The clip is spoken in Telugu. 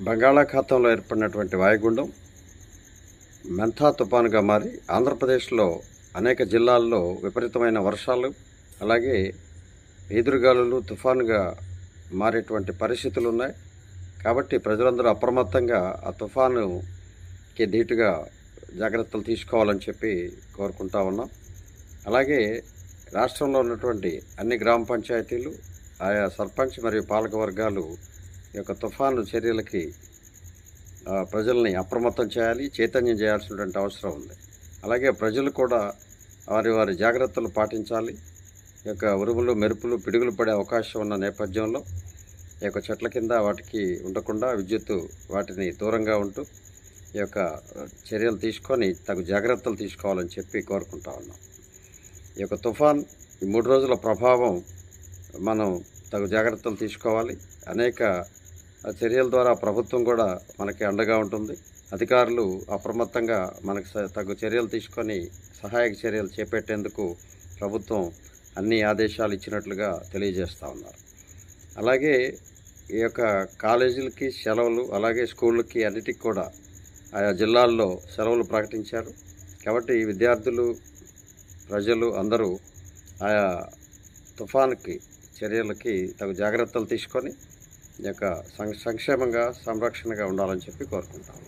బంగాళాఖాతంలో ఏర్పడినటువంటి వాయుగుండం మెంథా తుఫానుగా మారి ఆంధ్రప్రదేశ్లో అనేక జిల్లాల్లో విపరీతమైన వర్షాలు, అలాగే ఈదురుగాలులు తుఫానుగా మారేటువంటి పరిస్థితులు ఉన్నాయి. కాబట్టి ప్రజలందరూ అప్రమత్తంగా ఆ తుఫానుకి ధీటుగా జాగ్రత్తలు తీసుకోవాలని చెప్పి కోరుకుంటా ఉన్నాం. అలాగే రాష్ట్రంలో ఉన్నటువంటి అన్ని గ్రామ పంచాయతీలు, ఆయా సర్పంచ్ మరియు పాలక వర్గాలు ఈ యొక్క తుఫాను చర్యలకి ప్రజల్ని అప్రమత్తం చేయాలి, చైతన్యం చేయాల్సినటువంటి అవసరం ఉంది. అలాగే ప్రజలు కూడా వారి వారి జాగ్రత్తలు పాటించాలి. ఈ యొక్క ఉరుములు, మెరుపులు, పిడుగులు పడే అవకాశం ఉన్న నేపథ్యంలో ఈ యొక్క చెట్ల కింద వాటికి ఉండకుండా విద్యుత్తు వాటిని దూరంగా ఉంటూ ఈ యొక్క చర్యలు తీసుకొని తగు జాగ్రత్తలు తీసుకోవాలని చెప్పి కోరుకుంటా ఉన్నాం. ఈ యొక్క తుఫాన్ ఈ 3 రోజుల ప్రభావం మనం తగు జాగ్రత్తలు తీసుకోవాలి. అనేక చర్యల ద్వారా ప్రభుత్వం కూడా మనకి అండగా ఉంటుంది. అధికారులు అప్రమత్తంగా మనకు తగు చర్యలు తీసుకొని సహాయక చర్యలు చేపట్టేందుకు ప్రభుత్వం అన్ని ఆదేశాలు ఇచ్చినట్లుగా తెలియజేస్తూ ఉన్నారు. అలాగే ఈ యొక్క కాలేజీలకి సెలవులు, అలాగే స్కూళ్ళకి అన్నిటికి కూడా ఆయా జిల్లాల్లో సెలవులు ప్రకటించారు. కాబట్టి విద్యార్థులు, ప్రజలు అందరూ ఆయా తుఫానుకి చర్యలకి తగు జాగ్రత్తలు తీసుకొని ఈ యొక్క సంక్షేమంగా, సంరక్షణగా ఉండాలని చెప్పి కోరుకుంటాం.